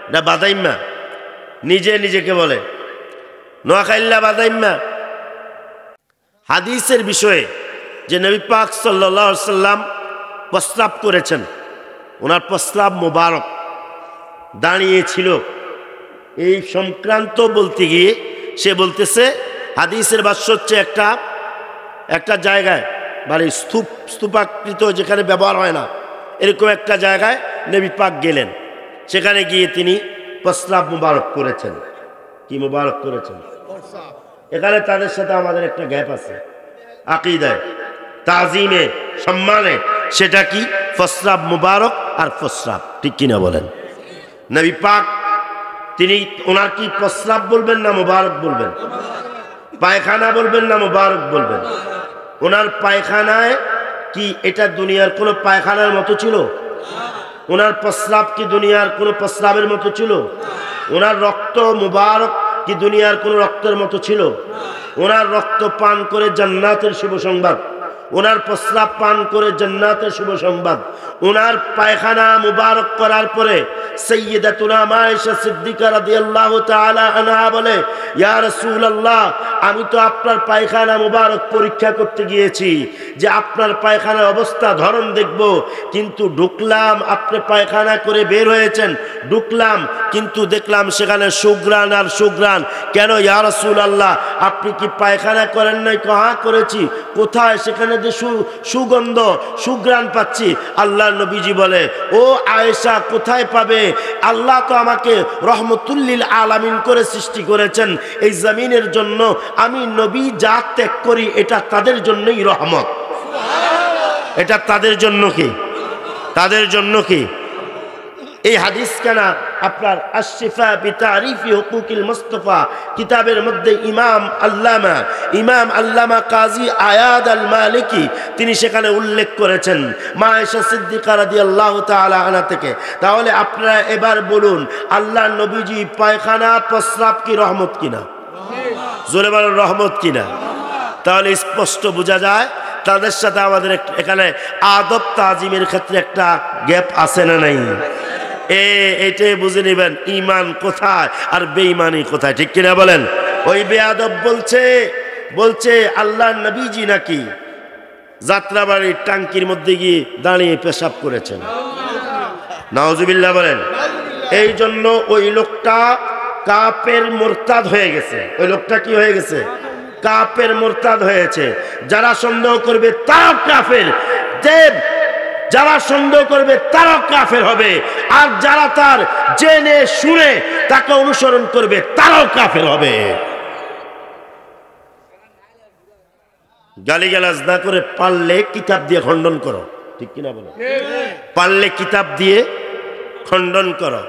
এটা বাদাইম্মা, নিজে নিজেকে বলে নোয়াখাইল্লা বাদাইম্মা। হাদিসের বিষয়ে যে নবী পাক সাল্লাল্লাহু আলাইহি সাল্লাম প্রস্রাব করেছেন, ওনার প্রস্রাব মোবারক দাঁড়িয়েছিল, এই সংক্রান্ত বলতে গিয়ে সে বলতেছে হাদিসের ভাষ্য হচ্ছে একটা জায়গায় মানে স্তূপাকৃত যেখানে ব্যবহার হয় না এরকম একটা জায়গায় নবী পাক গেলেন, সেখানে গিয়ে তিনি প্রস্রাব মুবারক করেছেন। কি মুবারক করেছেন? এখানে তাদের সাথে আমাদের একটা গ্যাপ আছে আকীদায়, তাজিমে, সম্মানে। সেটা কি? প্রস্রাব মুবারক আর প্রস্রাব, ঠিক কিনা বলেন? নবী পাক তিনি ওনার কি প্রস্রাব বলবেন না মুবারক বলবেন? পায়খানা বলবেন না মুবারক বলবেন? ওনার পায়খানায় কি এটা দুনিয়ার কোনো পায়খানার মতো ছিল? ওনার প্রস্রাব কি দুনিয়ার কোনো প্রস্রাবের মতো ছিল? ওনার রক্ত মুবারক কি দুনিয়ার কোনো রক্তের মতো ছিল? ওনার রক্ত পান করে জান্নাতের শুভ সংবাদ, ওনার প্রস্রাব পান করে জান্নাতের শুভ সংবাদ। ওনার পায়খানা মুবারক করার পরে সাইয়্যিদাতুনা আয়েশা সিদ্দিকা রাদিয়াল্লাহু তাআলা আনহা বলে, ইয়া রাসূলুল্লাহ, আমি তো আপনার পায়খানা মুবারক পরীক্ষা করতে গিয়েছি যে আপনার পায়খানার অবস্থা ধরন দেখব, কিন্তু ঢুকলাম, আপনি পায়খানা করে বের হয়েছেন, ঢুকলাম কিন্তু দেখলাম সেখানে সুঘ্রাণ আর সুঘ্রাণ। কেন ইয়া রাসূলুল্লাহ, আপনি কি পায়খানা করেন নাই? কহা করেছি। কোথায়? সেখানে যে সুগন্ধ সুঘ্রাণ পাচ্ছি। আল্লাহ নবীজি বলে, ও আয়েশা, কোথায় পাবে? আল্লাহ তো আমাকে রহমতুল্লিল আলামিন করে সৃষ্টি করেছেন, এই জমিনের জন্য আমি নবী যা ত্যাগ করি এটা তাদের জন্যই রহমত। এটা তাদের জন্য কি? তাদের জন্য কি? এই হাদিস কেনা আপনার আশ-শিফা বিতারিফি হুকুকিল মুস্তাফা কিতাবের মধ্যে ইমাম আল্লামা কাজী আয়াদ আল মালিকি তিনি সেখানে উল্লেখ করেছেন মা আয়েশা সিদ্দিকা রাদিয়াল্লাহু তাআলা আনহা থেকে। তাহলে আপনারা এবার বলুন, আল্লাহর নবীজি পায়খানা প্রস্রাব কি রহমত কিনা? জোরে বলেন, রহমত কিনা? তাহলে স্পষ্ট বোঝা যায় তাদের সাথে আমাদের এখানে আদব তাজিমের ক্ষেত্রে একটা গ্যাপ আছে না নাই? এইটাই বুঝে নেবেন ইমান কোথায় আর বেঈমানি কোথায়, ঠিক কিনা বলেন? ওই বেয়াদব বলছে আল্লাহর নবীজি নাকি যাত্রাবাড়ির টাঙ্কির মধ্যে গিয়ে দাঁড়িয়ে পেশাব করেছেন। নাউজুবিল্লাহ বলেন। এই জন্য ওই লোকটা কাফের মুরতাদ হয়ে গেছে। ওই লোকটা কি হয়ে গেছে? কাফের মুরতাদ হয়েছে। যারা সন্দেহ করবে তারাও কাফের, যারা সন্দেহ করবে তারাও কাফের হবে, আর যারা তার জেনে শুনে তাকে অনুসরণ করবে তারাও কাফের হবে। গালিগালাজ না করে পারলে কিতাব দিয়ে খণ্ডন করো, ঠিক কিনা বলো? পারলে কিতাব দিয়ে খণ্ডন করো।